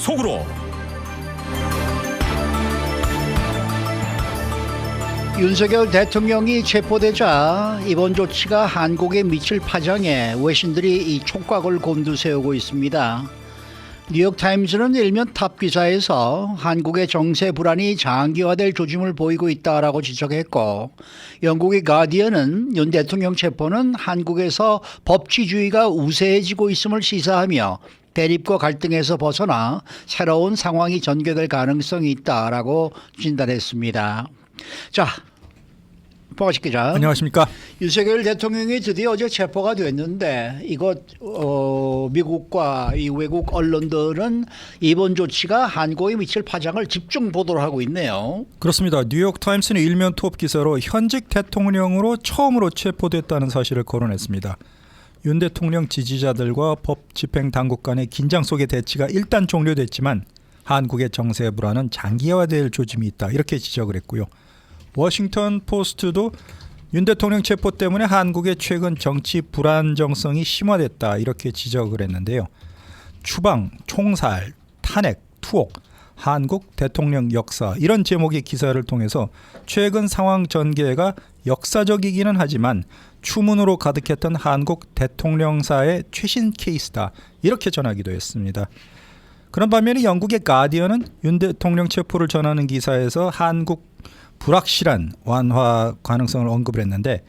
속으로. 윤석열 대통령이 체포되자 이번 조치가 한국에 미칠 파장에 외신들이 이 촉각을 곤두세우고 있습니다. 뉴욕타임즈는 일면 탑 기사에서 한국의 정세 불안이 장기화될 조짐을 보이고 있다라고 지적했고, 영국의 가디언은 윤 대통령 체포는 한국에서 법치주의가 우세해지고 있음을 시사하며 대립과 갈등에서 벗어나 새로운 상황이 전개될 가능성이 있다라고 진단했습니다. 자, 박아식 기자. 안녕하십니까. 윤석열 대통령이 드디어 어제 체포가 됐는데 이것 미국과 이 외국 언론들은 이번 조치가 한국에 미칠 파장을 집중 보도를 하고 있네요. 그렇습니다. 뉴욕타임스는 일면 톱 기사로 현직 대통령으로 처음으로 체포됐다는 사실을 거론했습니다. 윤 대통령 지지자들과 법 집행 당국 간의 긴장 속의 대치가 일단 종료됐지만 한국의 정세 불안은 장기화될 조짐이 있다, 이렇게 지적을 했고요. 워싱턴 포스트도 윤 대통령 체포 때문에 한국의 최근 정치 불안정성이 심화됐다, 이렇게 지적을 했는데요. 추방, 총살, 탄핵, 투옥, 한국 대통령 역사, 이런 제목의 기사를 통해서 최근 상황 전개가 역사적이기는 하지만 추문으로 가득했던 한국 대통령사의 최신 케이스다, 이렇게 전하기도 했습니다. 그런 반면에 영국의 가디언은 윤 대통령 체포를 전하는 기사에서 한국 불확실한 완화 가능성을 언급을 했는데,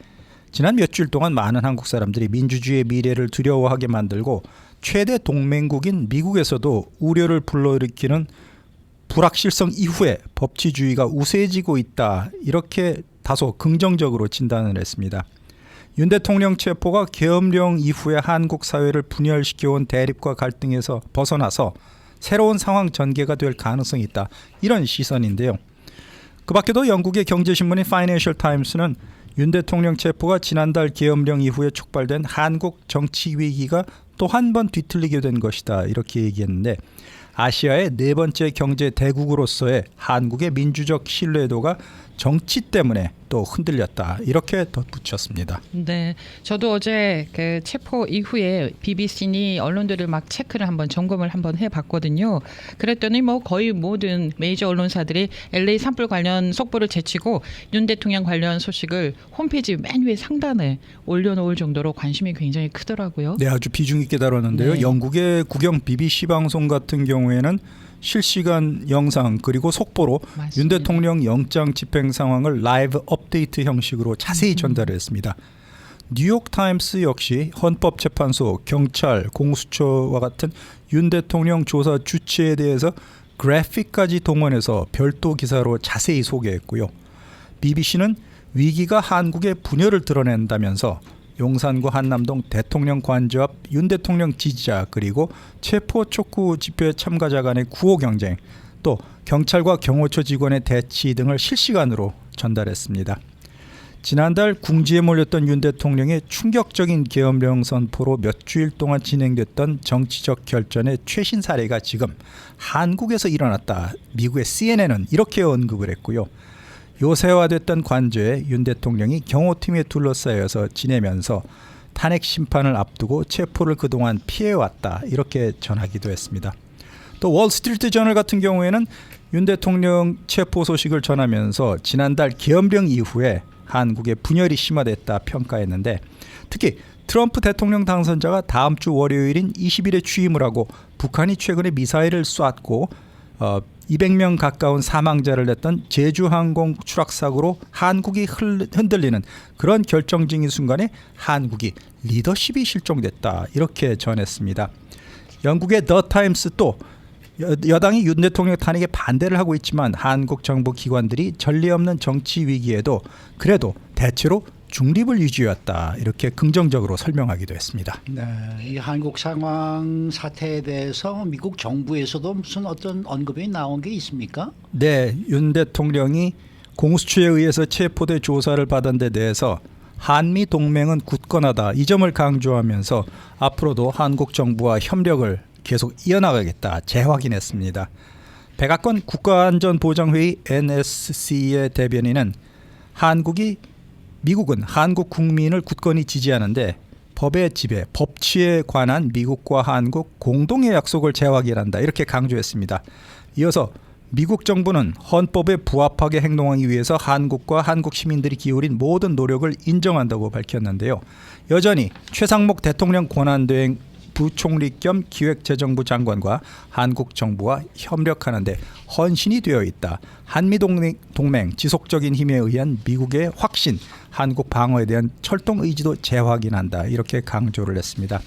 지난 몇 주일 동안 많은 한국 사람들이 민주주의의 미래를 두려워하게 만들고 최대 동맹국인 미국에서도 우려를 불러일으키는 불확실성 이후에 법치주의가 우세해지고 있다, 이렇게 다소 긍정적으로 진단을 했습니다. 윤 대통령 체포가 계엄령 이후에 한국 사회를 분열시켜온 대립과 갈등에서 벗어나서 새로운 상황 전개가 될 가능성이 있다, 이런 시선인데요. 그 밖에도 영국의 경제신문인 파이낸셜 타임스는 윤 대통령 체포가 지난달 계엄령 이후에 촉발된 한국 정치 위기가 또 한 번 뒤틀리게 된 것이다, 이렇게 얘기했는데, 아시아의 네 번째 경제 대국으로서의 한국의 민주적 신뢰도가 정치 때문에 또 흔들렸다, 이렇게 덧붙였습니다. 네, 저도 어제 그 체포 이후에 BBC니 언론들을 막 체크를 한번 점검을 한번 해봤거든요. 그랬더니 뭐 거의 모든 메이저 언론사들이 LA 산불 관련 속보를 제치고 윤 대통령 관련 소식을 홈페이지 맨 위에 상단에 올려놓을 정도로 관심이 굉장히 크더라고요. 네, 아주 비중 있게 다뤘는데요. 네. 영국의 국영 BBC 방송 같은 경우에는 실시간 영상 그리고 속보로 맞습니다. 윤 대통령 영장 집행 상황을 라이브 업데이트 형식으로 자세히 전달을 했습니다. 뉴욕타임스 역시 헌법재판소, 경찰, 공수처와 같은 윤 대통령 조사 주체에 대해서 그래픽까지 동원해서 별도 기사로 자세히 소개했고요. BBC는 위기가 한국의 분열을 드러낸다면서 용산구 한남동 대통령 관저 앞 윤 대통령 지지자 그리고 체포 촉구 집회 참가자 간의 구호 경쟁, 또 경찰과 경호처 직원의 대치 등을 실시간으로 전달했습니다. 지난달 궁지에 몰렸던 윤 대통령의 충격적인 계엄령 선포로 몇 주일 동안 진행됐던 정치적 결전의 최신 사례가 지금 한국에서 일어났다, 미국의 CNN은 이렇게 언급을 했고요. 요새화됐던 관저에 윤 대통령이 경호팀에 둘러싸여서 지내면서 탄핵 심판을 앞두고 체포를 그동안 피해왔다, 이렇게 전하기도 했습니다. 또 월스트리트 저널 같은 경우에는 윤 대통령 체포 소식을 전하면서 지난달 계엄령 이후에 한국의 분열이 심화됐다 평가했는데, 특히 트럼프 대통령 당선자가 다음 주 월요일인 20일에 취임을 하고 북한이 최근에 미사일을 쐈고 200명 가까운 사망자를 냈던 제주항공 추락사고로 한국이 흔들리는 그런 결정적인 순간에 한국이 리더십이 실종됐다, 이렇게 전했습니다. 영국의 더 타임스 또 여당이 윤 대통령 탄핵에 반대를 하고 있지만 한국 정부 기관들이 전례 없는 정치 위기에도 그래도 대체로 중립을 유지해왔다, 이렇게 긍정적으로 설명하기도 했습니다. 네, 이 한국 상황 사태에 대해서 미국 정부에서도 무슨 어떤 언급이 나온 게 있습니까? 네, 윤 대통령이 공수처에 의해서 체포돼 조사를 받은 데 대해서 한미 동맹은 굳건하다, 이 점을 강조하면서 앞으로도 한국 정부와 협력을 계속 이어나가겠다 재확인했습니다. 백악관 국가안전보장회의 NSC의 대변인은 미국은 한국 국민을 굳건히 지지하는데 법의 지배, 법치에 관한 미국과 한국 공동의 약속을 재확인한다 이렇게 강조했습니다. 이어서 미국 정부는 헌법에 부합하게 행동하기 위해서 한국과 한국 시민들이 기울인 모든 노력을 인정한다고 밝혔는데요. 여전히 최상목 대통령 권한대행 부총리 겸 기획재정부 장관과 한국 정부와 협력하는 데 헌신이 되어 있다. 한미동맹 지속적인 힘에 의한 미국의 확신, 한국 방어에 대한 철동 의지도 재확인한다. 이렇게 강조를 했습니다.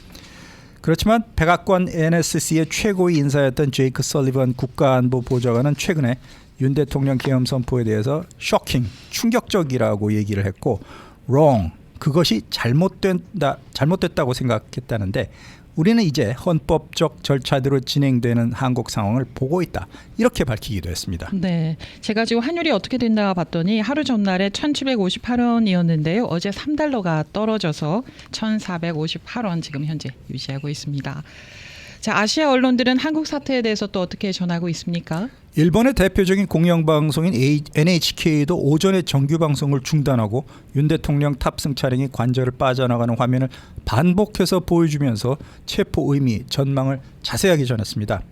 그렇지만 백악관 NSC의 최고위 인사였던 제이크 설리번 국가안보 보좌관은 최근에 윤 대통령 계엄 선포에 대해서 쇼킹, 충격적이라고 얘기를 했고 wrong, 그것이 잘못됐다고 생각했다는데 우리는 이제 헌법적 절차대로 진행되는 한국 상황을 보고 있다. 이렇게 밝히기도 했습니다. 네, 제가 지금 환율이 어떻게 됐나 봤더니 하루 전날에 1,758원이었는데요. 어제 3달러가 떨어져서 1,458원 지금 현재 유지하고 있습니다. 자, 아시아 언론들은 한국 사태에 대해서 또 어떻게 전하고 있습니까? 일본의 대표적인 공영방송인 NHK도 오전에 정규방송을 중단하고 윤 대통령 탑승 차량이 관저를 빠져나가는 화면을 반복해서 보여주면서 체포 의미, 전망을 자세하게 전했습니다.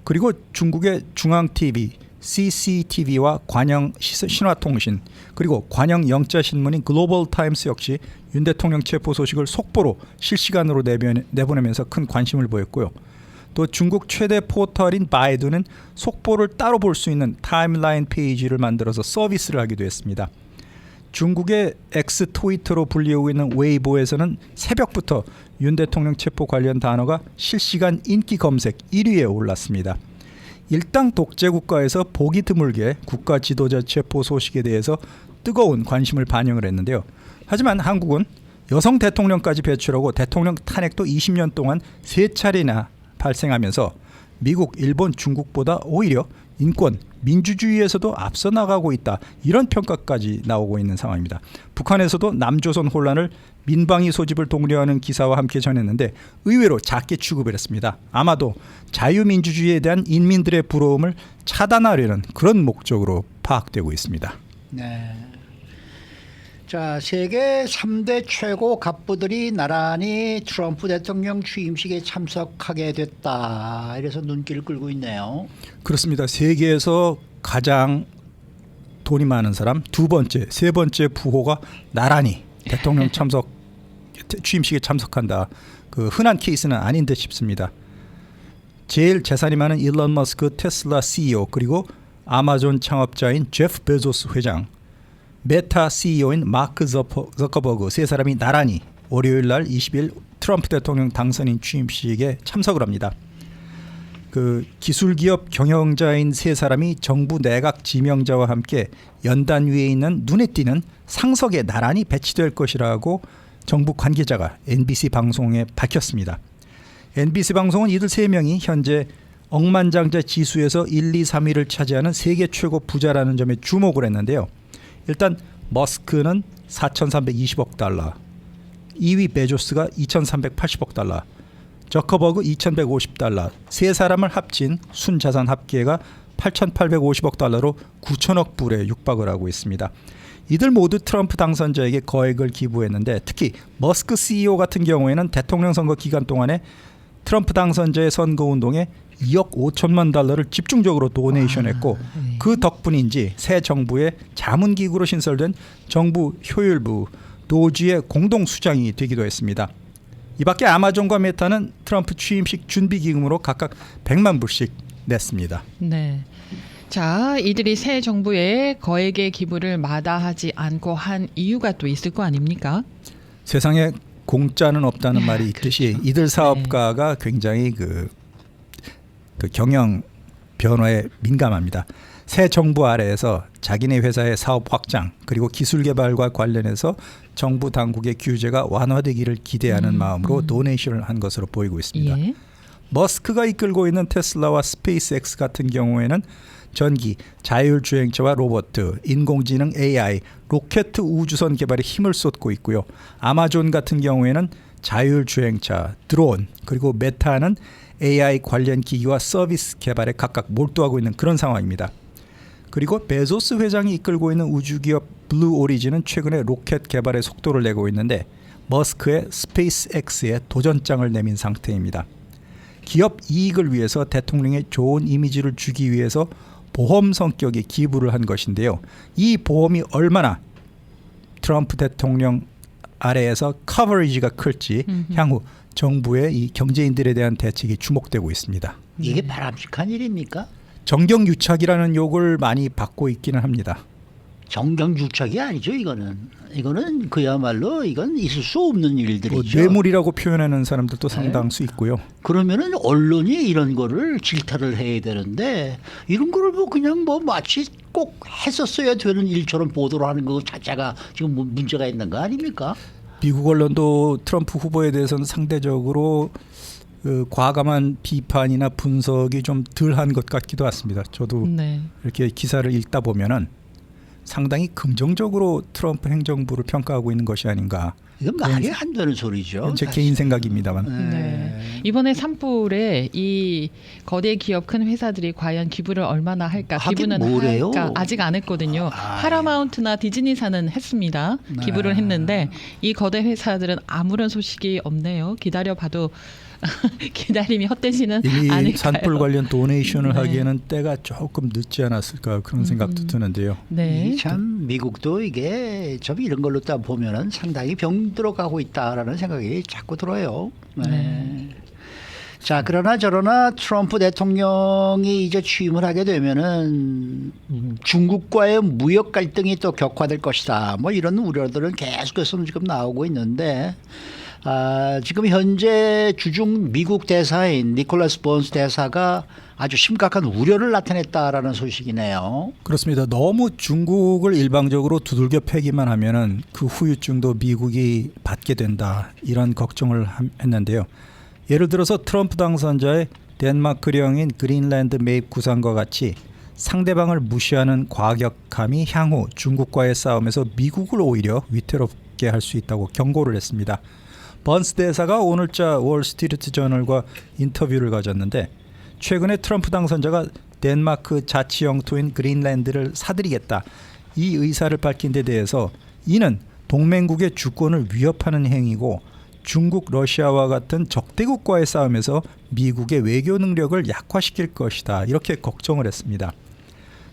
그리고 중국의 중앙TV, CCTV와 관영 신화통신 그리고 관영 영자신문인 글로벌타임스 역시 윤 대통령 체포 소식을 속보로 실시간으로 내보내면서 큰 관심을 보였고요. 또 중국 최대 포털인 바이두는 속보를 따로 볼 수 있는 타임라인 페이지를 만들어서 서비스를 하기도 했습니다. 중국의 X 트위터로 불리우고 있는 웨이보에서는 새벽부터 윤 대통령 체포 관련 단어가 실시간 인기 검색 1위에 올랐습니다. 일당 독재 국가에서 보기 드물게 국가 지도자 체포 소식에 대해서 뜨거운 관심을 반영을 했는데요. 하지만 한국은 여성 대통령까지 배출하고 대통령 탄핵도 20년 동안 3차례나 발생하면서 미국, 일본, 중국보다 오히려 인권, 민주주의에서도 앞서 나가고 있다. 이런 평가까지 나오고 있는 상황입니다. 북한에서도 남조선 혼란을 민방위 소집을 독려하는 기사와 함께 전했는데 의외로 작게 취급을 했습니다. 아마도 자유민주주의에 대한 인민들의 부러움을 차단하려는 그런 목적으로 파악되고 있습니다. 네. 자, 세계 3대 최고 갑부들이 나란히 트럼프 대통령 취임식에 참석하게 됐다. 이래서 눈길을 끌고 있네요. 그렇습니다. 세계에서 가장 돈이 많은 사람 두 번째, 세 번째 부호가 나란히 대통령 취임식에 참석한다. 그 흔한 케이스는 아닌데 싶습니다. 제일 재산이 많은 일론 머스크 테슬라 CEO 그리고 아마존 창업자인 제프 베조스 회장, 메타 CEO인 마크 저커버그 세 사람이 나란히 월요일 날 20일 트럼프 대통령 당선인 취임식에 참석을 합니다. 그 기술기업 경영자인 세 사람이 정부 내각 지명자와 함께 연단 위에 있는 눈에 띄는 상석에 나란히 배치될 것이라고 정부 관계자가 NBC 방송에 밝혔습니다. NBC 방송은 이들 세 명이 현재 억만장자 지수에서 1, 2, 3위를 차지하는 세계 최고 부자라는 점에 주목을 했는데요. 일단 머스크는 4,320억 달러, 2위 베조스가 2,380억 달러, 저커버그 2,150달러, 세 사람을 합친 순자산 합계가 8,850억 달러로 9천억 불에 육박을 하고 있습니다. 이들 모두 트럼프 당선자에게 거액을 기부했는데 특히 머스크 CEO 같은 경우에는 대통령 선거 기간 동안에 트럼프 당선자의 선거운동에 2억 5천만 달러를 집중적으로 도네이션했고 그 덕분인지 새 정부의 자문기구로 신설된 정부 효율부 도지의 공동수장이 되기도 했습니다. 이 밖에 아마존과 메타는 트럼프 취임식 준비기금으로 각각 100만 불씩 냈습니다. 네. 자, 이들이 새 정부에 거액의 기부를 마다하지 않고 한 이유가 또 있을 거 아닙니까? 세상에 공짜는 없다는 말이 있듯이 그렇죠. 이들 사업가가 굉장히 그 경영 변화에 민감합니다. 새 정부 아래에서 자기네 회사의 사업 확장 그리고 기술 개발과 관련해서 정부 당국의 규제가 완화되기를 기대하는 마음으로 도네이션을 한 것으로 보이고 있습니다. 예. 머스크가 이끌고 있는 테슬라와 스페이스X 같은 경우에는 전기, 자율주행차와 로봇, 인공지능 AI, 로켓 우주선 개발에 힘을 쏟고 있고요. 아마존 같은 경우에는 자율주행차, 드론, 그리고 메타는 AI 관련 기기와 서비스 개발에 각각 몰두하고 있는 그런 상황입니다. 그리고 베조스 회장이 이끌고 있는 우주기업 블루 오리진은 최근에 로켓 개발에 속도를 내고 있는데 머스크의 스페이스X에 도전장을 내민 상태입니다. 기업 이익을 위해서 대통령의 좋은 이미지를 주기 위해서 보험 성격의 기부를 한 것인데요. 이 보험이 얼마나 트럼프 대통령 아래에서 커버리지가 클지 향후 정부의 이 경제인들에 대한 대책이 주목되고 있습니다. 이게 바람직한 일입니까? 정경유착이라는 욕을 많이 받고 있기는 합니다. 정경유착이 아니죠. 이거는 그야말로 이건 있을 수 없는 일들이죠. 뇌물이라고 표현하는 사람들도 상당수 있고요. 그러면은 언론이 이런 거를 질타를 해야 되는데 이런 거를 뭐 그냥 뭐 마치 꼭 했었어야 되는 일처럼 보도를 하는 거 자체가 지금 문제가 있는 거 아닙니까? 미국 언론도 트럼프 후보에 대해서는 상대적으로 과감한 비판이나 분석이 좀 덜한 것 같기도 했습니다. 저도 네. 이렇게 기사를 읽다 보면은 상당히 긍정적으로 트럼프 행정부를 평가하고 있는 것이 아닌가. 이건 말이 안 되는 소리죠. 제 개인 생각입니다만. 네. 이번에 산불에 이 거대 기업 큰 회사들이 과연 기부를 얼마나 할까? 하긴 기부는 뭐래요? 할까? 아직 안 했거든요. 파라마운트나 디즈니사는 했습니다. 기부를 했는데 이 거대 회사들은 아무런 소식이 없네요. 기다려봐도 기다림이 헛되지는 이미 않을까요? 산불 관련 도네이션을 네. 하기에는 때가 조금 늦지 않았을까 그런 생각도 드는데요. 네. 참 미국도 이게 좀 이런 걸로 딱 보면은 상당히 병들어가고 있다라는 생각이 자꾸 들어요. 네. 자, 그러나 저러나 트럼프 대통령이 이제 취임을 하게 되면은 중국과의 무역 갈등이 또 격화될 것이다. 뭐 이런 우려들은 계속해서 지금 나오고 있는데 지금 현재 주중 미국 대사인 니콜라스 번스 대사가 아주 심각한 우려를 나타냈다라는 소식이네요. 그렇습니다. 너무 중국을 일방적으로 두들겨 패기만 하면은 그 후유증도 미국이 받게 된다 이런 걱정을 했는데요. 예를 들어서 트럼프 당선자의 덴마크령인 그린란드 매입 구상과 같이 상대방을 무시하는 과격함이 향후 중국과의 싸움에서 미국을 오히려 위태롭게 할 수 있다고 경고를 했습니다. 번스 대사가 오늘자 월스트리트 저널과 인터뷰를 가졌는데 최근에 트럼프 당선자가 덴마크 자치 영토인 그린란드를 사들이겠다 이 의사를 밝힌 데 대해서 이는 동맹국의 주권을 위협하는 행위고 중국, 러시아와 같은 적대국과의 싸움에서 미국의 외교 능력을 약화시킬 것이다 이렇게 걱정을 했습니다.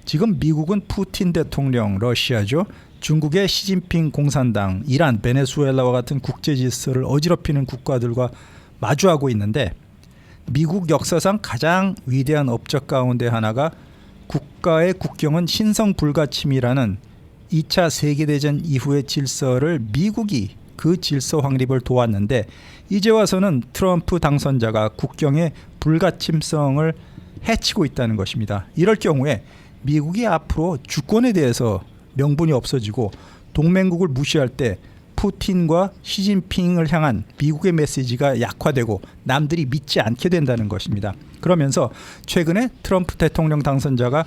지금 미국은 푸틴 대통령, 러시아죠. 중국의 시진핑 공산당, 이란, 베네수엘라와 같은 국제 질서를 어지럽히는 국가들과 마주하고 있는데 미국 역사상 가장 위대한 업적 가운데 하나가 국가의 국경은 신성 불가침이라는 2차 세계대전 이후의 질서를 미국이 그 질서 확립을 도왔는데 이제 와서는 트럼프 당선자가 국경의 불가침성을 해치고 있다는 것입니다. 이럴 경우에 미국이 앞으로 주권에 대해서 명분이 없어지고 동맹국을 무시할 때 푸틴과 시진핑을 향한 미국의 메시지가 약화되고 남들이 믿지 않게 된다는 것입니다. 그러면서 최근에 트럼프 대통령 당선자가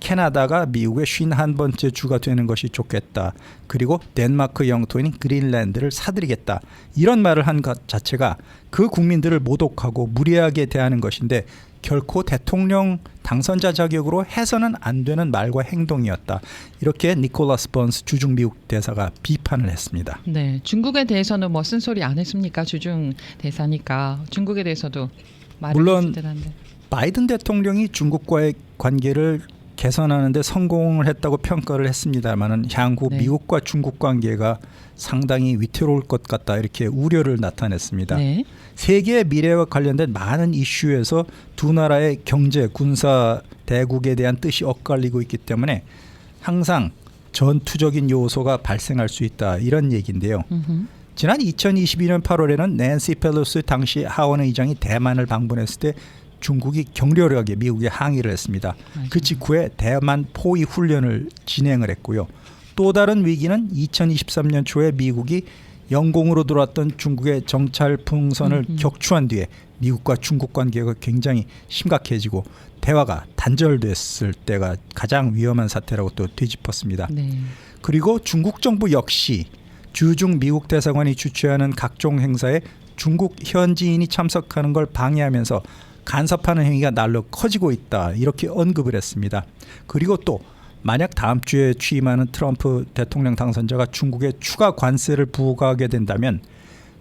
캐나다가 미국의 51번째 주가 되는 것이 좋겠다. 그리고 덴마크 영토인 그린란드를 사들이겠다. 이런 말을 한 것 자체가 그 국민들을 모독하고 무례하게 대하는 것인데 결코 대통령 당선자 자격으로 해서는 안 되는 말과 행동이었다. 이렇게 니콜라스 번스 주중 미국 대사가 비판을 했습니다. 네, 중국에 대해서는 뭐 쓴소리 안 했습니까? 주중 대사니까 중국에 대해서도 말을 물론 했을 듯한데. 바이든 대통령이 중국과의 관계를 개선하는 데 성공을 했다고 평가를 했습니다만은 향후 네. 미국과 중국 관계가 상당히 위태로울 것 같다 이렇게 우려를 나타냈습니다. 네. 세계의 미래와 관련된 많은 이슈에서 두 나라의 경제, 군사 대국에 대한 뜻이 엇갈리고 있기 때문에 항상 전투적인 요소가 발생할 수 있다 이런 얘기인데요. 지난 2022년 8월에는 낸시 펠로시 당시 하원 의장이 대만을 방문했을 때 중국이 격렬하게 미국에 항의를 했습니다. 그 직후에 대만 포위 훈련을 진행을 했고요. 또 다른 위기는 2023년 초에 미국이 영공으로 들어왔던 중국의 정찰 풍선을 격추한 뒤에 미국과 중국 관계가 굉장히 심각해지고 대화가 단절됐을 때가 가장 위험한 사태라고 또 뒤집었습니다. 네. 그리고 중국 정부 역시 주중 미국 대사관이 주최하는 각종 행사에 중국 현지인이 참석하는 걸 방해하면서 간섭하는 행위가 날로 커지고 있다 이렇게 언급을 했습니다. 그리고 또 만약 다음 주에 취임하는 트럼프 대통령 당선자가 중국에 추가 관세를 부과하게 된다면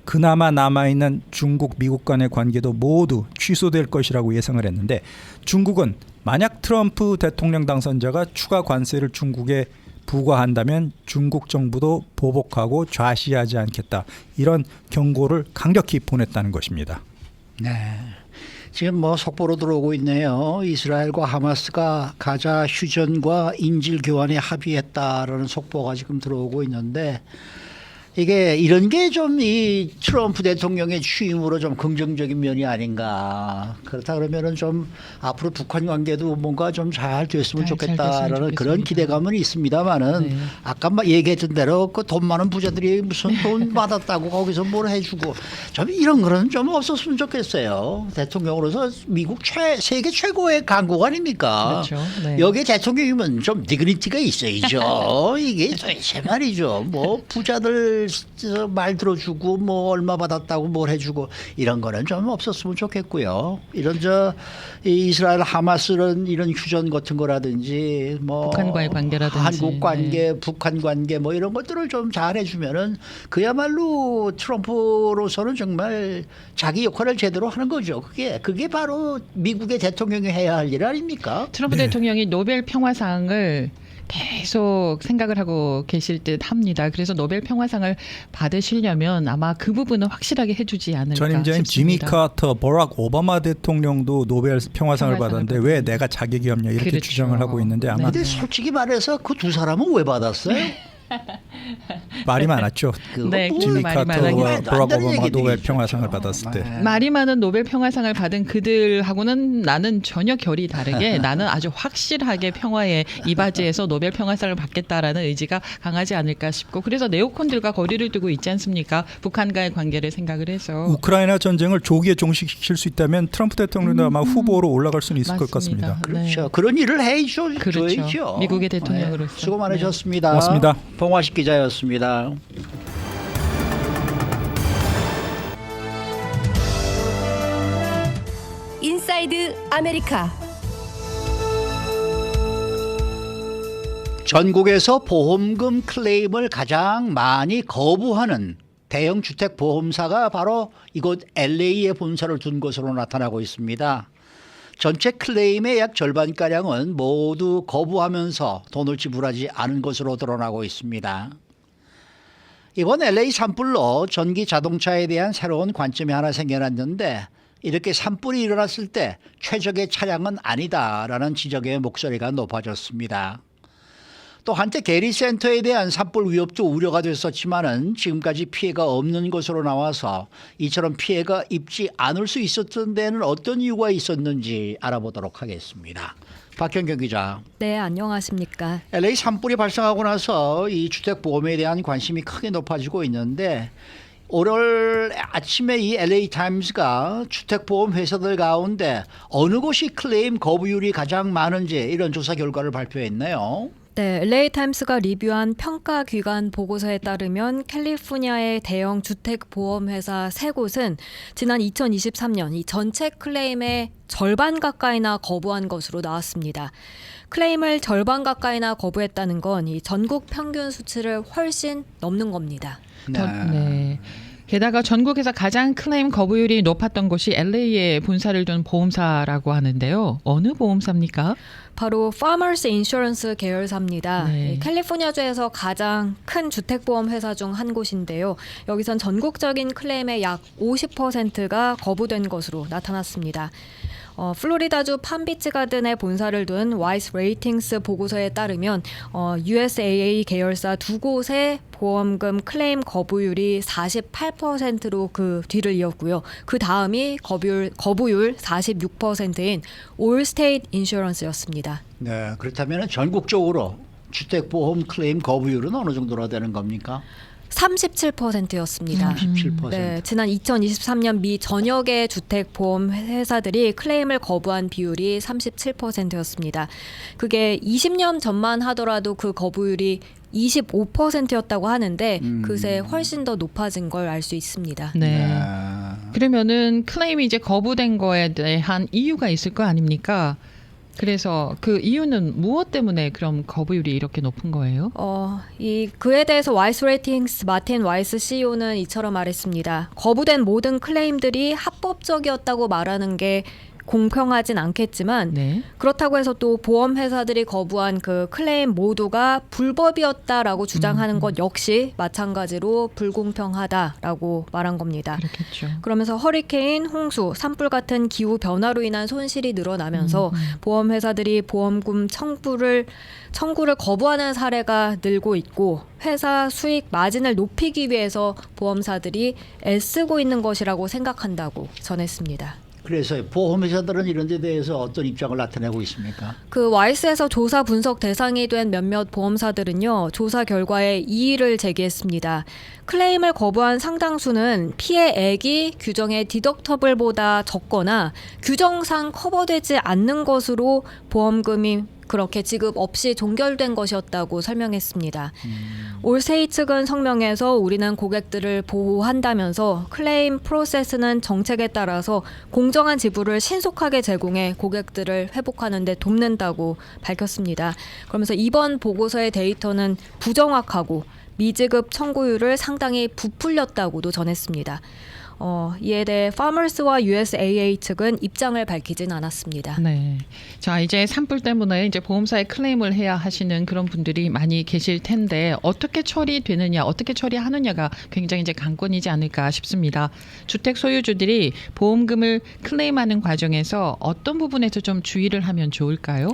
그나마 남아있는 중국, 미국 간의 관계도 모두 취소될 것이라고 예상을 했는데 중국은 만약 트럼프 대통령 당선자가 추가 관세를 중국에 부과한다면 중국 정부도 보복하고 좌시하지 않겠다. 이런 경고를 강력히 보냈다는 것입니다. 네. 지금 뭐 속보로 들어오고 있네요. 이스라엘과 하마스가 가자 휴전과 인질 교환에 합의했다라는 속보가 지금 들어오고 있는데 이게 이런 게 좀 이 트럼프 대통령의 취임으로 좀 긍정적인 면이 아닌가. 그렇다 그러면은 좀 앞으로 북한 관계도 뭔가 좀 잘 됐으면 잘 좋겠다라는 됐으면 그런 좋겠습니다. 기대감은 있습니다만은 네. 아까 막 얘기했던 대로 그 돈 많은 부자들이 무슨 돈 받았다고 거기서 뭘 해주고 좀 이런 거는 좀 없었으면 좋겠어요. 대통령으로서 미국 세계 최고의 강국 아닙니까? 그렇죠. 네. 여기 대통령이면 좀 디그니티가 있어야죠. 이게 도대체 말이죠. 뭐 부자들 말 들어주고 뭐 얼마 받았다고 뭘 해주고 이런 거는 좀 없었으면 좋겠고요. 이런 이 이스라엘 하마스는 이런 휴전 같은 거라든지 뭐 북한과의 관계라든지. 한국 관계, 북한 관계 뭐 이런 것들을 좀 잘해주면은 그야말로 트럼프로서는 정말 자기 역할을 제대로 하는 거죠. 그게 바로 미국의 대통령이 해야 할 일 아닙니까? 트럼프 네. 대통령이 노벨 평화상을 계속 생각을 하고 계실 듯 합니다. 그래서 노벨 평화상을 받으시려면 아마 그 부분은 확실하게 해주지 않을까 전임자인 지미 싶습니다. 카터, 버락 오바마 대통령도 노벨 평화상을 받았는데 왜 받았는데. 내가 자격이 없냐 이렇게 그렇죠. 주장을 하고 있는데 아마 근데 솔직히 말해서 그 두 사람은 왜 받았어요? 말이 많았죠. 네, 지미 말이 많아요. 카터와 말도 안 버락 되는 오바마가 얘기들이 노벨 있었죠. 평화상을 받았을 때 네. 말이 많은 노벨 평화상을 받은 그들하고는 나는 전혀 결이 다르게 나는 아주 확실하게 평화에 이바지해서 노벨 평화상을 받겠다라는 의지가 강하지 않을까 싶고 그래서 네오콘들과 거리를 두고 있지 않습니까? 북한과의 관계를 생각을 해서 우크라이나 전쟁을 조기에 종식시킬 수 있다면 트럼프 대통령도 아마 후보로 올라갈 수는 있을 것 맞습니다. 같습니다. 그렇죠. 그런 일을 해줘야죠. 그렇죠. 미국의 대통령으로서. 수고 많으셨습니다. 고맙습니다. 봉화식 기자였습니다. 인사이드 아메리카. 전국에서 보험금 클레임을 가장 많이 거부하는 대형 주택 보험사가 바로 이곳 LA에 본사를 둔 것으로 나타나고 있습니다. 전체 클레임의 약 절반가량은 모두 거부하면서 돈을 지불하지 않은 것으로 드러나고 있습니다. 이번 LA 산불로 전기 자동차에 대한 새로운 관점이 하나 생겨났는데 이렇게 산불이 일어났을 때 최적의 차량은 아니다라는 지적의 목소리가 높아졌습니다. 또 한때 계리센터에 대한 산불 위협도 우려가 됐었지만은 지금까지 피해가 없는 것으로 나와서 이처럼 피해가 입지 않을 수 있었던 데는 어떤 이유가 있었는지 알아보도록 하겠습니다. 박현경 기자. 네, 안녕하십니까. LA 산불이 발생하고 나서 이 주택보험에 대한 관심이 크게 높아지고 있는데 오늘 아침에 이 LA 타임스가 주택보험 회사들 가운데 어느 곳이 클레임 거부율이 가장 많은지 이런 조사 결과를 발표했네요. 네, LA 타임스가 리뷰한 평가 기관 보고서에 따르면 캘리포니아의 대형 주택 보험 회사 3곳은 지난 2023년 이 전체 클레임의 절반 가까이나 거부한 것으로 나왔습니다. 클레임을 절반 가까이나 거부했다는 건 이 전국 평균 수치를 훨씬 넘는 겁니다. 네. 게다가 전국에서 가장 클레임 거부율이 높았던 곳이 LA에 본사를 둔 보험사라고 하는데요. 어느 보험사입니까? 바로 Farmers Insurance 계열사입니다. 네. 이 캘리포니아주에서 가장 큰 주택보험 회사 중 한 곳인데요. 여기선 전국적인 클레임의 약 50%가 거부된 것으로 나타났습니다. 플로리다주 팜비치 가든에 본사를 둔 와이스 레이팅스 보고서에 따르면 USAA 계열사 2곳의 보험금 클레임 거부율이 48%로 그 뒤를 이었고요. 그 다음이 거부율 46%인 올스테이트 인슈런스였습니다. 네, 그렇다면 전국적으로 주택보험 클레임 거부율은 어느 정도나 되는 겁니까? 37%였습니다. 37%. 네, 지난 2023년 미 전역의 주택보험 회사들이 클레임을 거부한 비율이 37%였습니다. 그게 20년 전만 하더라도 그 거부율이 25%였다고 하는데 그새 훨씬 더 높아진 걸 알 수 있습니다. 네. 그러면은 클레임이 이제 거부된 거에 대한 이유가 있을 거 아닙니까? 그래서 그 이유는 무엇 때문에 그럼 거부율이 이렇게 높은 거예요? 그에 대해서 와이스 레이팅스 마틴 와이스 CEO는 이처럼 말했습니다. 거부된 모든 클레임들이 합법적이었다고 말하는 게 공평하진 않겠지만 네. 그렇다고 해서 또 보험회사들이 거부한 그 클레임 모두가 불법이었다라고 주장하는 것 역시 마찬가지로 불공평하다라고 말한 겁니다. 그렇겠죠. 그러면서 허리케인, 홍수, 산불 같은 기후 변화로 인한 손실이 늘어나면서 보험회사들이 보험금 청구를 거부하는 사례가 늘고 있고 회사 수익 마진을 높이기 위해서 보험사들이 애쓰고 있는 것이라고 생각한다고 전했습니다. 그래서 보험회사들은 이런 데 대해서 어떤 입장을 나타내고 있습니까? 그 와이스에서 조사 분석 대상이 된 몇몇 보험사들은요, 조사 결과에 이의를 제기했습니다. 클레임을 거부한 상당수는 피해액이 규정의 디덕터블보다 적거나 규정상 커버되지 않는 것으로 보험금이 그렇게 지급 없이 종결된 것이었다고 설명했습니다. 올세이 측은 성명에서 우리는 고객들을 보호한다면서 클레임 프로세스는 정책에 따라서 공정한 지불을 신속하게 제공해 고객들을 회복하는 데 돕는다고 밝혔습니다. 그러면서 이번 보고서의 데이터는 부정확하고 미지급 청구율을 상당히 부풀렸다고도 전했습니다. 이에 대해 파머스와 USAA 측은 입장을 밝히진 않았습니다. 네. 자, 이제 산불 때문에 이제 보험사에 클레임을 해야 하시는 그런 분들이 많이 계실 텐데 어떻게 처리되느냐, 어떻게 처리하느냐가 굉장히 이제 관건이지 않을까 싶습니다. 주택 소유주들이 보험금을 클레임하는 과정에서 어떤 부분에서 좀 주의를 하면 좋을까요?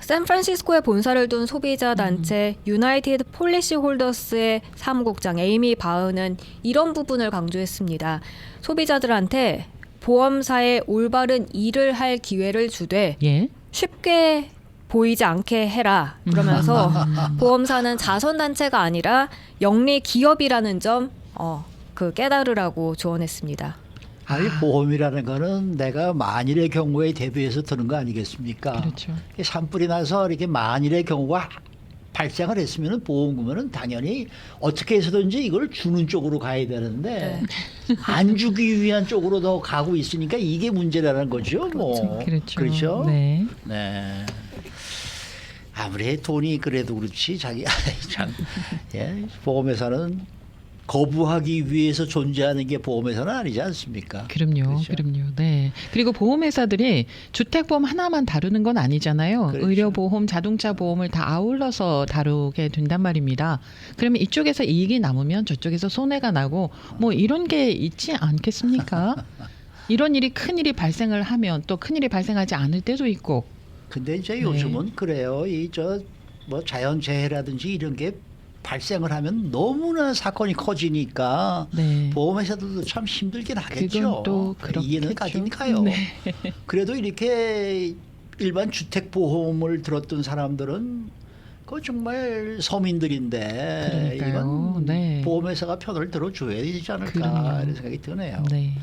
샌프란시스코에 본사를 둔 소비자 단체 유나이티드 폴리시 홀더스의 사무국장 에이미 바흐는 이런 부분을 강조했습니다. 소비자들한테 보험사에 올바른 일을 할 기회를 주되 예. 쉽게 보이지 않게 해라. 그러면서 보험사는 자선단체가 아니라 영리 기업이라는 점 깨달으라고 조언했습니다. 아니 보험이라는 거는 내가 만일의 경우에 대비해서 드는 거 아니겠습니까? 그렇죠. 산불이 나서 이렇게 만일의 경우가 발생을 했으면 보험금은 당연히 어떻게 해서든지 이걸 주는 쪽으로 가야 되는데 안 주기 위한 쪽으로 더 가고 있으니까 이게 문제라는 거죠. 뭐 그렇죠. 그렇죠? 네. 네. 아무리 돈이 그래도 그렇지 자기 참 보험회사는 거부하기 위해서 존재하는 게 보험회사는 아니지 않습니까? 그럼요. 그렇죠? 그럼요. 네. 그리고 보험회사들이 주택보험 하나만 다루는 건 아니잖아요. 그렇죠. 의료보험, 자동차보험을 다 아울러서 다루게 된단 말입니다. 그러면 이쪽에서 이익이 남으면 저쪽에서 손해가 나고 뭐 이런 게 있지 않겠습니까? 이런 일이 큰일이 발생을 하면 또 큰일이 발생하지 않을 때도 있고. 근데 이제 요즘은 그래요. 뭐 자연재해라든지 이런 게 발생을 하면 너무나 사건이 커지니까 네. 보험회사들도 참 힘들긴 하겠죠. 그건 또 이해는 그렇겠죠. 가긴 가요. 네. 그래도 이렇게 일반 주택보험을 들었던 사람들은 그 정말 서민들인데 그러니까요. 이건 네. 보험회사가 편을 들어줘야 되지 않을까 그럼요. 이런 생각이 드네요. 네.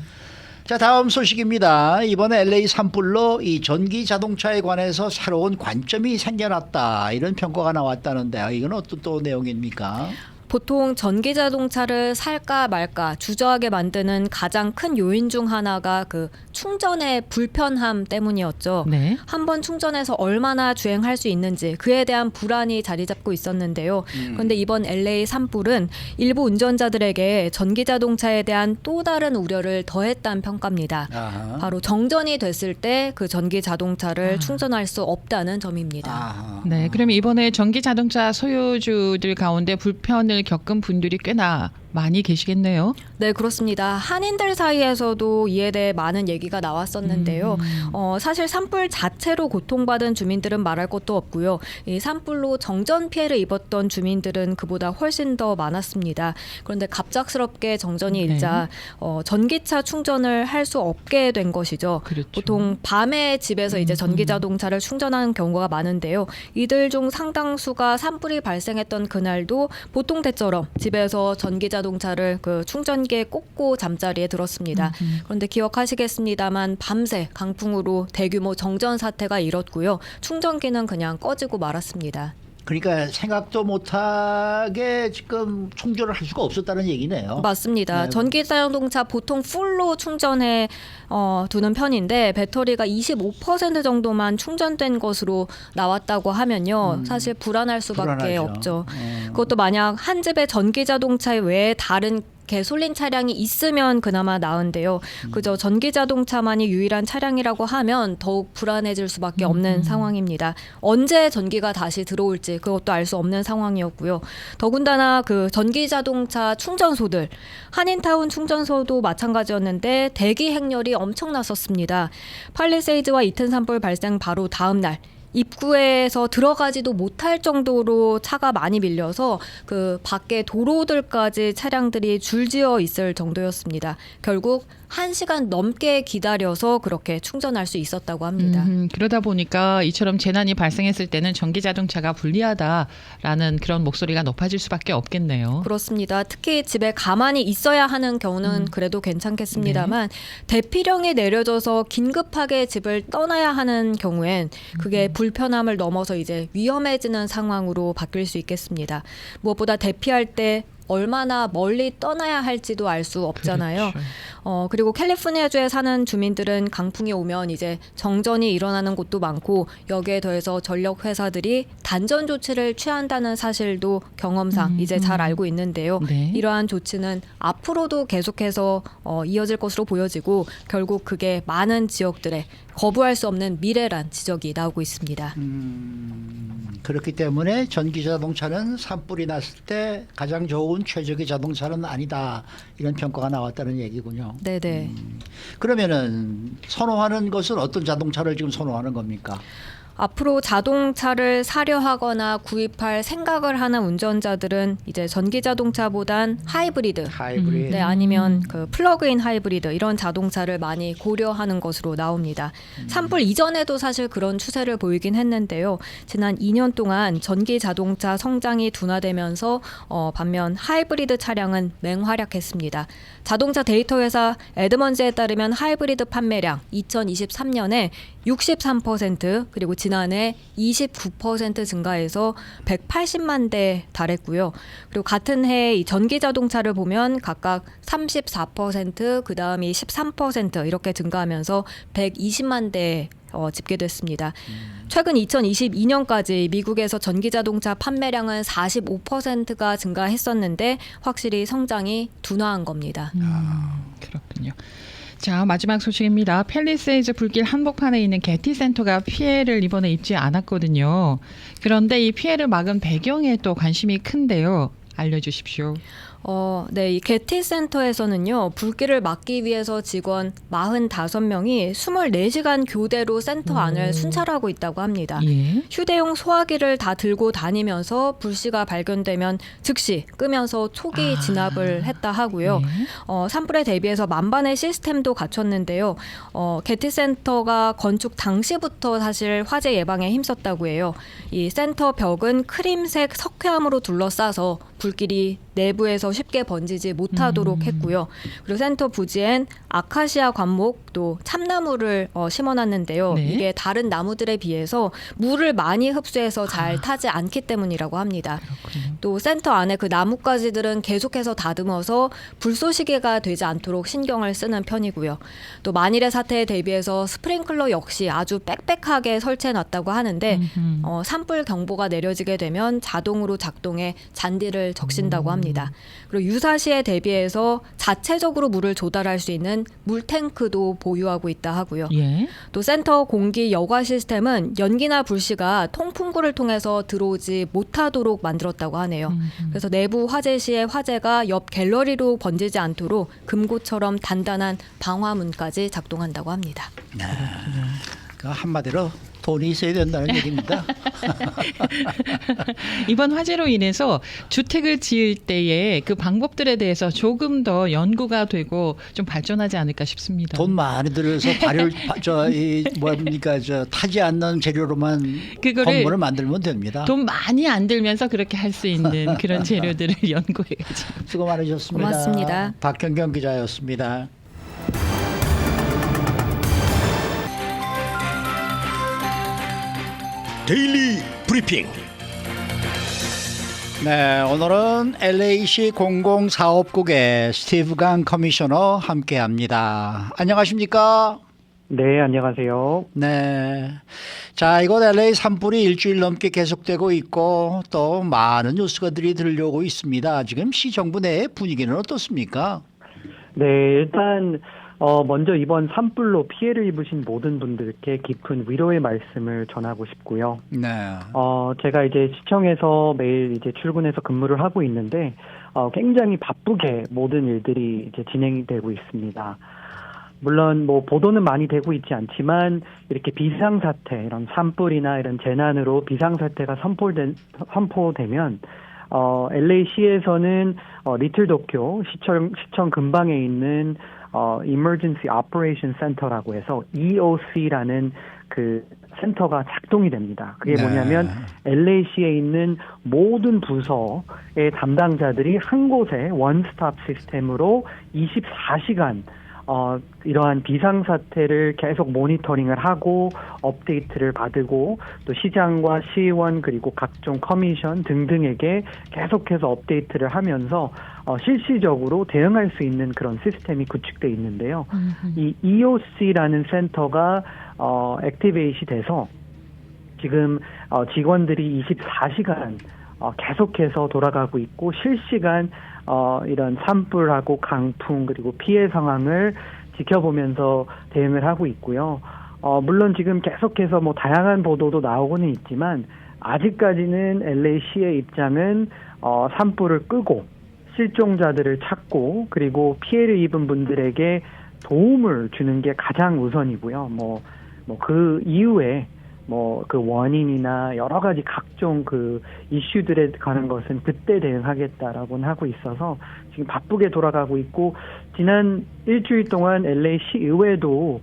자, 다음 소식입니다. 이번에 LA 산불로 이 전기 자동차에 관해서 새로운 관점이 생겨났다. 이런 평가가 나왔다는데 이건 어떤 또 내용입니까? 보통 전기 자동차를 살까 말까 주저하게 만드는 가장 큰 요인 중 하나가 그 충전의 불편함 때문이었죠. 네. 한 번 충전해서 얼마나 주행할 수 있는지 그에 대한 불안이 자리 잡고 있었는데요. 그런데 이번 LA 산불은 일부 운전자들에게 전기 자동차에 대한 또 다른 우려를 더했다는 평가입니다. 아하. 바로 정전이 됐을 때 그 전기 자동차를 충전할 수 없다는 점입니다. 아하. 네, 그럼 이번에 전기 자동차 소유주들 가운데 불편을 겪은 분들이 꽤나 많이 계시겠네요. 네, 그렇습니다. 한인들 사이에서도 이에 대해 많은 얘기가 나왔었는데요. 사실 산불 자체로 고통받은 주민들은 말할 것도 없고요. 이 산불로 정전 피해를 입었던 주민들은 그보다 훨씬 더 많았습니다. 그런데 갑작스럽게 정전이 네. 일자 전기차 충전을 할 수 없게 된 것이죠. 그렇죠. 보통 밤에 집에서 이제 전기 자동차를 충전하는 경우가 많은데요. 이들 중 상당수가 산불이 발생했던 그날도 보통 때처럼 집에서 전기 자동차를 그 충전기에 꽂고 잠자리에 들었습니다. 그런데 기억하시겠습니다만 밤새 강풍으로 대규모 정전 사태가 일었고요. 충전기는 그냥 꺼지고 말았습니다. 그러니까 생각도 못하게 지금 충전을 할 수가 없었다는 얘기네요. 맞습니다. 네. 전기 자동차 보통 풀로 충전해 두는 편인데 배터리가 25% 정도만 충전된 것으로 나왔다고 하면요. 사실 불안할 수밖에 불안하죠. 없죠. 그것도 만약 한 집에 전기 자동차 외에 다른 개솔린 차량이 있으면 그나마 나은데요. 그저 전기 자동차만이 유일한 차량이라고 하면 더욱 불안해질 수밖에 없는 상황입니다. 언제 전기가 다시 들어올지 그것도 알 수 없는 상황이었고요. 더군다나 그 전기 자동차 충전소들 한인타운 충전소도 마찬가지였는데 대기 행렬이 엄청났었습니다. 팔리세이즈와 이튼 산불 발생 바로 다음 날 입구에서 들어가지도 못할 정도로 차가 많이 밀려서 그 밖에 도로들까지 차량들이 줄지어 있을 정도였습니다. 결국 1시간 넘게 기다려서 그렇게 충전할 수 있었다고 합니다. 그러다 보니까 이처럼 재난이 발생했을 때는 전기 자동차가 불리하다라는 그런 목소리가 높아질 수밖에 없겠네요. 그렇습니다. 특히 집에 가만히 있어야 하는 경우는 그래도 괜찮겠습니다만 대피령이 내려져서 긴급하게 집을 떠나야 하는 경우엔 그게 불편함을 넘어서 이제 위험해지는 상황으로 바뀔 수 있겠습니다. 무엇보다 대피할 때 얼마나 멀리 떠나야 할지도 알 수 없잖아요. 그렇죠. 그리고 캘리포니아주에 사는 주민들은 강풍이 오면 이제 정전이 일어나는 곳도 많고 여기에 더해서 전력 회사들이 단전 조치를 취한다는 사실도 경험상 이제 잘 알고 있는데요. 네. 이러한 조치는 앞으로도 계속해서 이어질 것으로 보여지고 결국 그게 많은 지역들에 거부할 수 없는 미래란 지적이 나오고 있습니다. 그렇기 때문에 전기 자동차는 산불이 났을 때 가장 좋은 최적의 자동차는 아니다. 이런 평가가 나왔다는 얘기군요. 네네. 그러면은 선호하는 것은 어떤 자동차를 지금 선호하는 겁니까? 앞으로 자동차를 사려 하거나 구입할 생각을 하는 운전자들은 이제 전기 자동차보단 하이브리드, 하이브리드. 네, 아니면 그 플러그인 하이브리드 이런 자동차를 많이 고려하는 것으로 나옵니다. 산불 이전에도 사실 그런 추세를 보이긴 했는데요. 지난 2년 동안 전기 자동차 성장이 둔화되면서 반면 하이브리드 차량은 맹활약했습니다. 자동차 데이터 회사 에드먼즈에 따르면 하이브리드 판매량 2023년에 63% 그리고 지난해 29% 증가해서 180만 대 달했고요. 그리고 같은 해에 이 전기 자동차를 보면 각각 34% 그다음이 13% 이렇게 증가하면서 120만 대 집계됐습니다. 최근 2022년까지 미국에서 전기 자동차 판매량은 45%가 증가했었는데 확실히 성장이 둔화한 겁니다. 그렇군요. 자, 마지막 소식입니다. 팰리세이즈 불길 한복판에 있는 게티 센터가 피해를 이번에 입지 않았거든요. 그런데 이 피해를 막은 배경에 또 관심이 큰데요. 알려주십시오. 네, 이 게티 센터에서는요, 불길을 막기 위해서 직원 45명이 24시간 교대로 센터 안을 순찰하고 있다고 합니다. 예. 휴대용 소화기를 다 들고 다니면서 불씨가 발견되면 즉시 끄면서 초기 진압을 했다 하고요. 예. 산불에 대비해서 만반의 시스템도 갖췄는데요. 게티 센터가 건축 당시부터 사실 화재 예방에 힘썼다고 해요. 이 센터 벽은 크림색 석회암으로 둘러싸서 불길이 내부에서 쉽게 번지지 못하도록 했고요. 그리고 센터 부지엔 아카시아 관목 또 참나무를 심어놨는데요. 네. 이게 다른 나무들에 비해서 물을 많이 흡수해서 잘 타지 않기 때문이라고 합니다. 그렇군요. 또 센터 안에 그 나뭇가지들은 계속해서 다듬어서 불쏘시개가 되지 않도록 신경을 쓰는 편이고요. 또 만일의 사태에 대비해서 스프링클러 역시 아주 빽빽하게 설치해놨다고 하는데 산불 경보가 내려지게 되면 자동으로 작동해 잔디를 적신다고 합니다. 그리고 유사시에 대비해서 자체적으로 물을 조달할 수 있는 물탱크도 보유하고 있다 하고요. 예. 또 센터 공기 여과 시스템은 연기나 불씨가 통풍구를 통해서 들어오지 못하도록 만들었다고 하네요. 그래서 내부 화재 시에 화재가 옆 갤러리로 번지지 않도록 금고처럼 단단한 방화문까지 작동한다고 합니다. 그 한마디로 돈이 있어야 된다는 얘기입니다. 이번 화재로 인해서 주택을 지을 때의 그 방법들에 대해서 조금 더 연구가 되고 좀 발전하지 않을까 싶습니다. 돈 많이 들여서 타지 않는 재료로만 그거를 건물을 만들면 됩니다. 돈 많이 안 들면서 그렇게 할 수 있는 그런 재료들을 연구해가지고. 수고 많으셨습니다. 고맙습니다. 박현경 기자였습니다. 데일리 브리핑 네, 오늘은 LA시 공공사업국의 스티브 강 커미셔너 함께합니다. 안녕하십니까? 네, 안녕하세요. 네. 자, 이곳 LA 산불이 일주일 넘게 계속되고 있고 또 많은 뉴스들이 들려오고 있습니다. 지금 시정부 내 분위기는 어떻습니까? 네, 일단 먼저 이번 산불로 피해를 입으신 모든 분들께 깊은 위로의 말씀을 전하고 싶고요. 네. 제가 이제 시청에서 매일 이제 출근해서 근무를 하고 있는데 굉장히 바쁘게 모든 일들이 이제 진행이 되고 있습니다. 물론 뭐 보도는 많이 되고 있지 않지만 이렇게 비상사태, 이런 산불이나 이런 재난으로 비상사태가 선포되면 LA시에서는 리틀 도쿄 시청 근방에 있는 Emergency Operation Center라고 해서 EOC라는 그 센터가 작동이 됩니다. 그게 네. 뭐냐면 LA시에 있는 모든 부서의 담당자들이 한 곳에 원스톱 시스템으로 24시간 이러한 비상사태를 계속 모니터링을 하고 업데이트를 받고 또 시장과 시의원 그리고 각종 커미션 등등에게 계속해서 업데이트를 하면서 실시적으로 대응할 수 있는 그런 시스템이 구축돼 있는데요. 이 EOC라는 센터가 액티베이시 돼서 지금 직원들이 24시간 계속해서 돌아가고 있고 실시간 이런 산불하고 강풍 그리고 피해 상황을 지켜보면서 대응을 하고 있고요. 물론 지금 계속해서 뭐 다양한 보도도 나오고는 있지만 아직까지는 LA시의 입장은 산불을 끄고 실종자들을 찾고 그리고 피해를 입은 분들에게 도움을 주는 게 가장 우선이고요. 뭐 그 이후에 뭐 그 원인이나 여러 가지 각종 그 이슈들에 관한 것은 그때 대응하겠다라고는 하고 있어서 지금 바쁘게 돌아가고 있고 지난 일주일 동안 LA 시의회도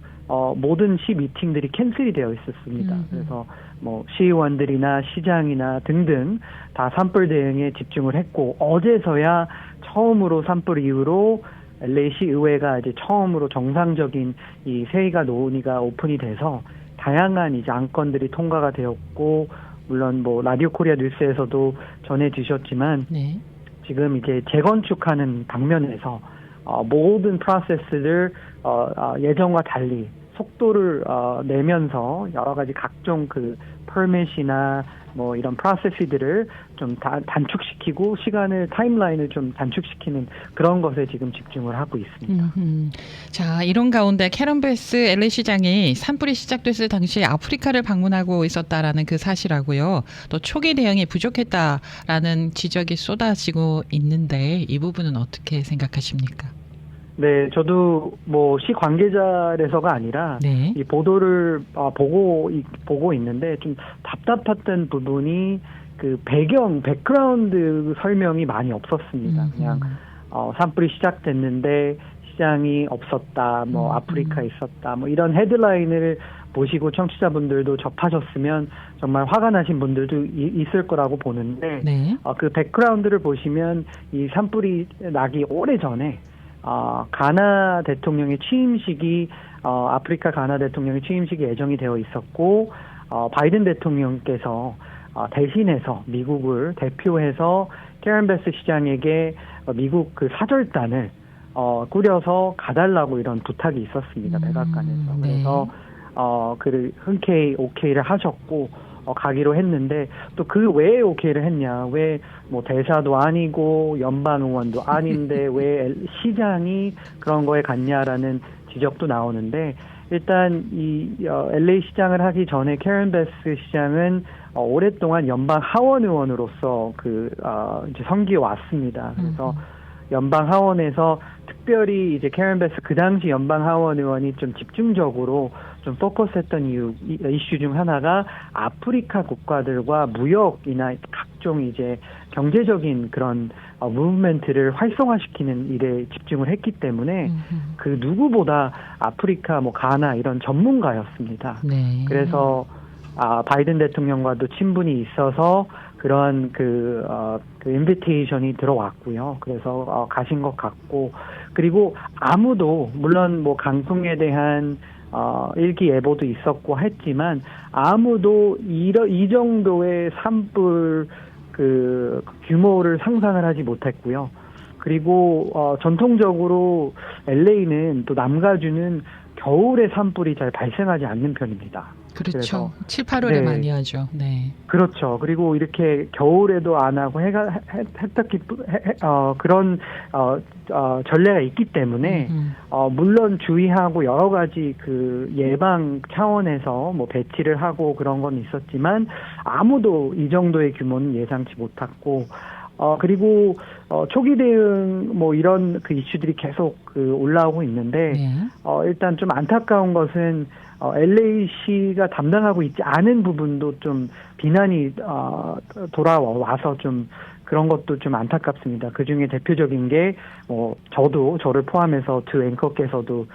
모든 시 미팅들이 캔슬이 되어 있었습니다. 그래서 뭐 시의원들이나 시장이나 등등 다 산불 대응에 집중을 했고 어제서야 처음으로 산불 이후로 LA시 의회가 이제 처음으로 정상적인 이 회의가 논의가 오픈이 돼서 다양한 이제 안건들이 통과가 되었고 물론 뭐 라디오 코리아 뉴스에서도 전해 주셨지만 네. 지금 이제 재건축하는 방면에서 모든 프로세스를 예전과 달리 속도를 내면서 여러 가지 각종 그 퍼밋이나 뭐 이런 프로세스들을 좀 단축시키고 시간을 타임라인을 좀 단축시키는 그런 것에 지금 집중을 하고 있습니다. 자, 이런 가운데 캐런 베스 LA 시장이 산불이 시작됐을 당시에 아프리카를 방문하고 있었다라는 그 사실하고요. 또 초기 대응이 부족했다라는 지적이 쏟아지고 있는데 이 부분은 어떻게 생각하십니까? 네, 저도 뭐 시 관계자라서가 아니라 네. 이 보도를 보고 있는데 좀 답답했던 부분이 그 백그라운드 설명이 많이 없었습니다. 그냥 산불이 시작됐는데 시장이 없었다, 뭐 아프리카 있었다, 뭐 이런 헤드라인을 보시고 청취자분들도 접하셨으면 정말 화가 나신 분들도 있을 거라고 보는데 네. 그 백그라운드를 보시면 이 산불이 나기 오래전에 가나 대통령의 취임식이 아프리카 가나 대통령의 취임식이 예정이 되어 있었고 바이든 대통령께서 대신해서 미국을 대표해서 캐런 베스 시장에게 미국 그 사절단을 꾸려서 가달라고 이런 부탁이 있었습니다. 백악관에서. 네. 그래서 그를 흔쾌히 오케이를 하셨고 가기로 했는데 또 그 왜 오케이를 했냐, 왜 뭐 대사도 아니고 연방 의원도 아닌데 왜 시장이 그런 거에 갔냐라는 지적도 나오는데 일단 이 LA 시장을 하기 전에 캐런 베스 시장은 오랫동안 연방 하원 의원으로서 이제 섬기어 왔습니다. 그래서 연방 하원에서 특별히 이제 캐런 베스 그 당시 연방 하원 의원이 좀 집중적으로 좀 포커스했던 이슈 중 하나가 아프리카 국가들과 무역이나 각종 이제 경제적인 그런 무브먼트를 활성화시키는 일에 집중을 했기 때문에 그 누구보다 아프리카 뭐 가나 이런 전문가였습니다. 네. 그래서 바이든 대통령과도 친분이 있어서 그런 그 인비테이션이 들어왔고요. 그래서 가신 것 같고 그리고 아무도 물론 뭐 강풍에 대한 일기예보도 있었고 했지만 아무도 이 정도의 산불 그 규모를 상상을 하지 못했고요. 그리고 전통적으로 LA는 또 남가주는 겨울에 산불이 잘 발생하지 않는 편입니다. 그렇죠. 그래서, 7, 8월에 네. 많이 하죠. 네. 그렇죠. 그리고 이렇게 겨울에도 안 하고 그런 전례가 있기 때문에 물론 주의하고 여러 가지 그 예방 차원에서 뭐 배치를 하고 그런 건 있었지만 아무도 이 정도의 규모는 예상치 못했고 그리고 초기 대응 뭐 이런 그 이슈들이 계속 그 올라오고 있는데 네. 일단 좀 안타까운 것은 LA시가 담당하고 있지 않은 부분도 좀 비난이 돌아와서 좀 그런 것도 좀 안타깝습니다. 그 중에 대표적인 게 저를 포함해서 두 앵커께서도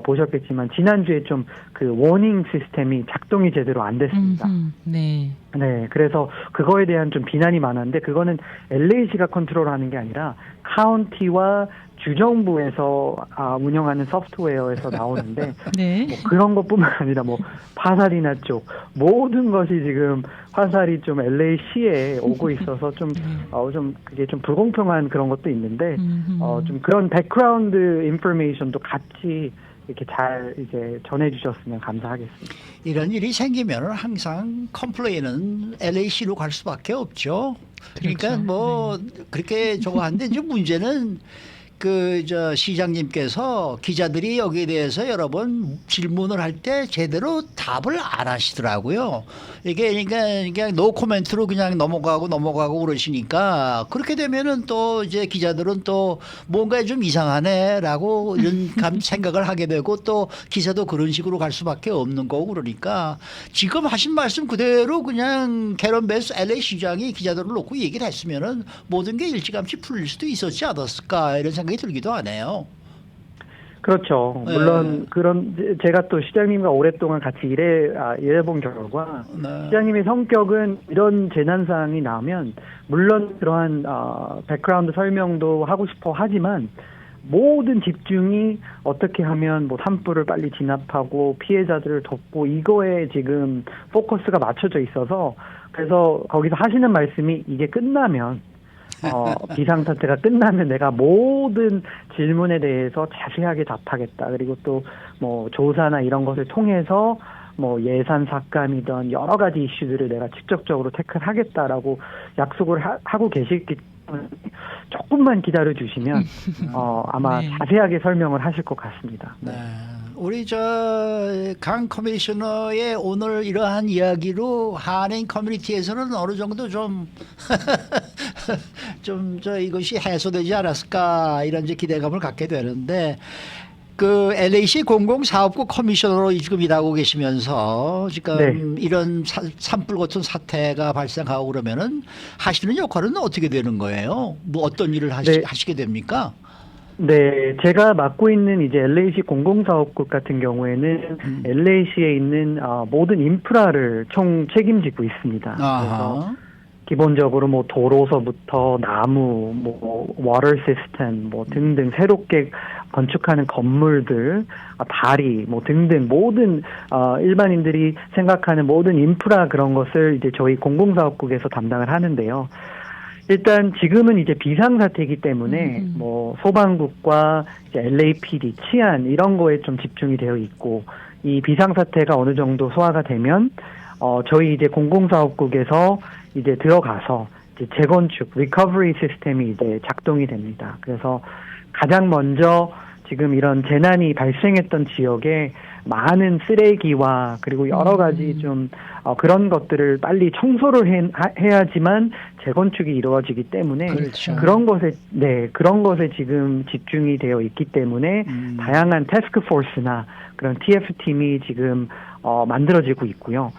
보셨겠지만 지난주에 좀 그 워닝 시스템이 작동이 제대로 안 됐습니다. 네. 네, 그래서 그거에 대한 좀 비난이 많았는데 그거는 LA시가 컨트롤하는 게 아니라 카운티와 주정부에서 운영하는 소프트웨어에서 나오는데 네. 뭐 그런 것뿐만 아니라 뭐 화살이나 쪽 모든 것이 지금 화살이 좀 LA시에 오고 있어서 좀 그게 좀 불공평한 그런 것도 있는데 좀 그런 백그라운드 인포메이션도 같이 이렇게 잘 이제 전해주셨으면 감사하겠습니다. 이런 일이 생기면 항상 컴플레인은 LA시로 갈 수밖에 없죠. 그러니까 그렇죠. 뭐 그렇게 저거 한데 이제 문제는 그 시장님께서 기자들이 여기에 대해서 여러 번 질문을 할 때 제대로 답을 안 하시더라고요. 이게 그러니까 그냥 노 코멘트로 그냥 넘어가고 그러시니까 그렇게 되면은 또 이제 기자들은 또 뭔가 좀 이상하네라고 이런 생각을 하게 되고 또 기사도 그런 식으로 갈 수밖에 없는 거고 그러니까 지금 하신 말씀 그대로 그냥 캐런 베스 LA 시장이 기자들을 놓고 얘기를 했으면은 모든 게 일찌감치 풀릴 수도 있었지 않았을까 이런 생각이 들기도 하네요. 그렇죠. 네. 물론 그런 제가 또 시장님과 오랫동안 같이 일해본 결과 네. 시장님의 성격은 이런 재난 사항이 나오면 물론 그러한 백그라운드 설명도 하고 싶어 하지만 모든 집중이 어떻게 하면 뭐 산불을 빨리 진압하고 피해자들을 돕고 이거에 지금 포커스가 맞춰져 있어서 그래서 거기서 하시는 말씀이 이게 끝나면 비상사태가 끝나면 내가 모든 질문에 대해서 자세하게 답하겠다. 그리고 또 뭐 조사나 이런 것을 통해서 뭐 예산 삭감이든 여러 가지 이슈들을 내가 직접적으로 태클하겠다라고 약속을 하고 계시기 때문에 조금만 기다려 주시면 아마 네. 자세하게 설명을 하실 것 같습니다. 네. 우리 강 커미셔너의 오늘 이러한 이야기로 한인 커뮤니티에서는 어느 정도 좀 이것이 해소되지 않았을까 이런 이제 기대감을 갖게 되는데 그 LA시 공공사업국 커미셔너로 지금 일하고 계시면서 지금 네. 이런 산불 같은 사태가 발생하고 그러면은 하시는 역할은 어떻게 되는 거예요? 뭐 어떤 일을 네. 하시게 됩니까? 네, 제가 맡고 있는 이제 LA시 공공사업국 같은 경우에는 LA시에 있는 모든 인프라를 총 책임지고 있습니다. 그래서 아하. 기본적으로 뭐 도로서부터 나무, 뭐 워터 시스템, 뭐 등등 새롭게 건축하는 건물들, 다리, 뭐 등등 모든 일반인들이 생각하는 모든 인프라 그런 것을 이제 저희 공공사업국에서 담당을 하는데요. 일단 지금은 이제 비상사태이기 때문에 뭐 소방국과 이제 LAPD, 치안 이런 거에 좀 집중이 되어 있고 이 비상사태가 어느 정도 소화가 되면 저희 이제 공공사업국에서 이제 들어가서 이제 재건축, 리커버리 시스템이 이제 작동이 됩니다. 그래서 가장 먼저 지금 이런 재난이 발생했던 지역에 많은 쓰레기와 그리고 여러 가지 좀 그런 것들을 빨리 청소를 해야지만 재건축이 이루어지기 때문에 그렇죠. 그런 것에 지금 집중이 되어 있기 때문에 다양한 태스크포스나 그런 TF팀이 지금 만들어지고 있고요.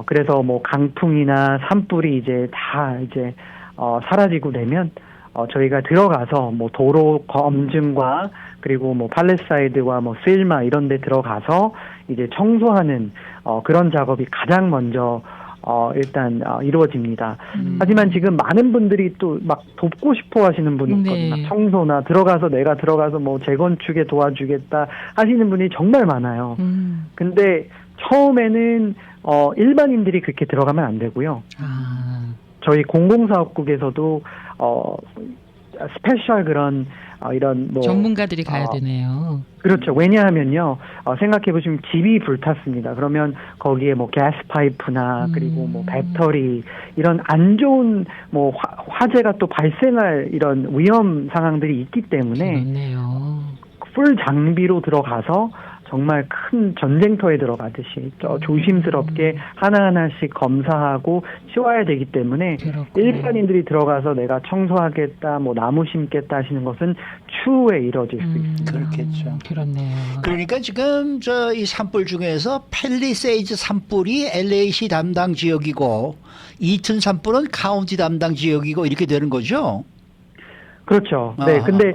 그래서 뭐 강풍이나 산불이 이제 다 이제 사라지고 되면 저희가 들어가서 뭐 도로 검증과 그리고 뭐 팔레사이드와 뭐 필마 이런 데 들어가서 이제 청소하는 그런 작업이 가장 먼저 일단 이루어집니다. 하지만 지금 많은 분들이 또 막 돕고 싶어 하시는 분이 있거든요. 네. 막 청소나 내가 들어가서 뭐 재건축에 도와주겠다 하시는 분이 정말 많아요. 근데 처음에는 일반인들이 그렇게 들어가면 안 되고요. 저희 공공사업국에서도 스페셜 그런 이런 뭐 전문가들이 가야 되네요. 그렇죠. 왜냐하면요, 생각해 보시면 집이 불탔습니다. 그러면 거기에 뭐 가스 파이프나 그리고 뭐 배터리 이런 안 좋은 뭐 화재가 또 발생할 이런 위험 상황들이 있기 때문에 그렇네요. 풀 장비로 들어가서 정말 큰 전쟁터에 들어가듯이 조심스럽게 하나하나씩 검사하고 치워야 되기 때문에 그렇군요. 일반인들이 들어가서 내가 청소하겠다, 뭐 나무 심겠다 하시는 것은 추후에 이뤄질 수 있습니다. 그렇겠죠. 그렇네요. 그러니까 지금 이 산불 중에서 팰리세이즈 산불이 LA시 담당 지역이고 이튼 산불은 카운티 담당 지역이고 이렇게 되는 거죠? 그렇죠. 네, 근데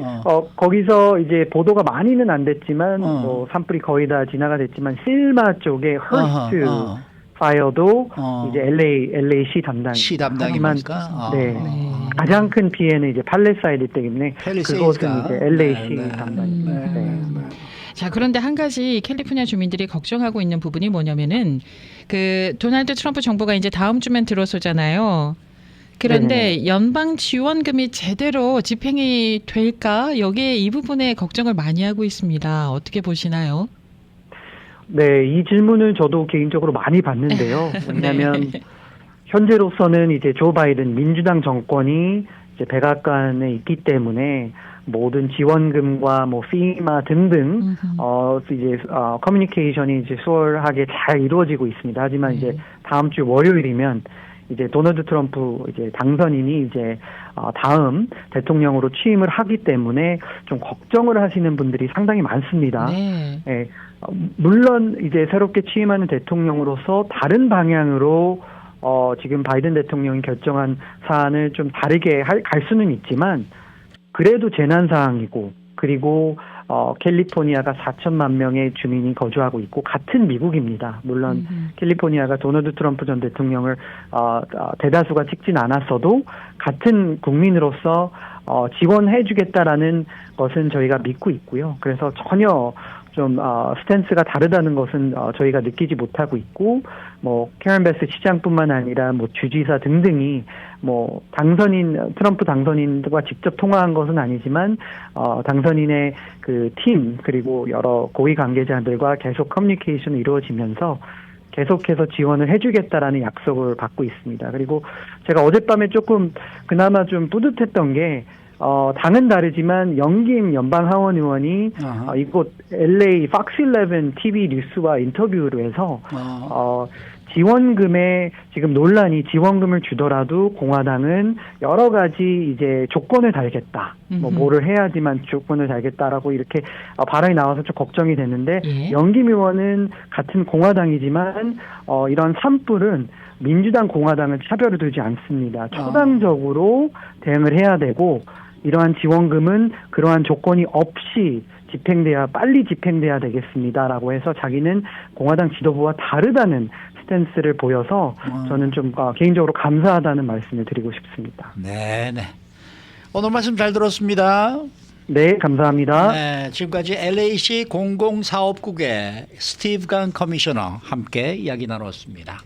거기서 이제 보도가 많이는 안 됐지만 뭐 산불이 거의 다 진화가 됐지만 실마 쪽에 허스트 파이어도 이제 LA시 담당. 시 담당이니까. 네. 가장 큰 피해는 이제 팔레사이드 때문에 그것은 이제 LA시 담당입니다. 네. 자, 그런데 한 가지 캘리포니아 주민들이 걱정하고 있는 부분이 뭐냐면은 그 도널드 트럼프 정부가 이제 다음 주면 들어서잖아요. 그런데 연방 지원금이 제대로 집행이 될까? 여기에 이 부분에 걱정을 많이 하고 있습니다. 어떻게 보시나요? 네, 이 질문을 저도 개인적으로 많이 받는데요. 왜냐하면 현재로서는 이제 조 바이든 민주당 정권이 이제 백악관에 있기 때문에 모든 지원금과 뭐 피마 등등 이제 커뮤니케이션이 이제 수월하게 잘 이루어지고 있습니다. 하지만 이제 다음 주 월요일이면 이제 도널드 트럼프 이제 당선인이 이제 다음 대통령으로 취임을 하기 때문에 좀 걱정을 하시는 분들이 상당히 많습니다. 네. 예, 물론 이제 새롭게 취임하는 대통령으로서 다른 방향으로 지금 바이든 대통령이 결정한 사안을 좀 다르게 갈 수는 있지만 그래도 재난 사항이고 그리고 캘리포니아가 4천만 명의 주민이 거주하고 있고 같은 미국입니다. 물론 캘리포니아가 도널드 트럼프 전 대통령을 대다수가 찍진 않았어도 같은 국민으로서 지원해주겠다라는 것은 저희가 믿고 있고요. 그래서 전혀 좀 스탠스가 다르다는 것은 저희가 느끼지 못하고 있고 뭐 캐런 베스 시장뿐만 아니라 뭐 주지사 등등이 뭐 트럼프 당선인과 직접 통화한 것은 아니지만 당선인의 그 팀 그리고 여러 고위 관계자들과 계속 커뮤니케이션이 이루어지면서 계속해서 지원을 해주겠다라는 약속을 받고 있습니다. 그리고 제가 어젯밤에 조금 그나마 좀 뿌듯했던 게 당은 다르지만 영김 연방 하원 의원이 이곳 LA Fox 11 TV 뉴스와 인터뷰를 해서 지원금에 지금 논란이 지원금을 주더라도 공화당은 여러 가지 이제 조건을 달겠다. 뭐를 해야지만 조건을 달겠다라고 이렇게 발언이 나와서 좀 걱정이 됐는데 영김 의원은 같은 공화당이지만 이런 산불은 민주당 공화당을 차별을 두지 않습니다. 초당적으로 대응을 해야 되고 이러한 지원금은 그러한 조건이 없이 빨리 집행돼야 되겠습니다라고 해서 자기는 공화당 지도부와 다르다는 스탠스를 보여서 저는 좀 개인적으로 감사하다는 말씀을 드리고 싶습니다. 네네. 오늘 말씀 잘 들었습니다. 네, 감사합니다. 네, 지금까지 LA시 공공사업국의 스티브 강 커미셔너 함께 이야기 나눴습니다.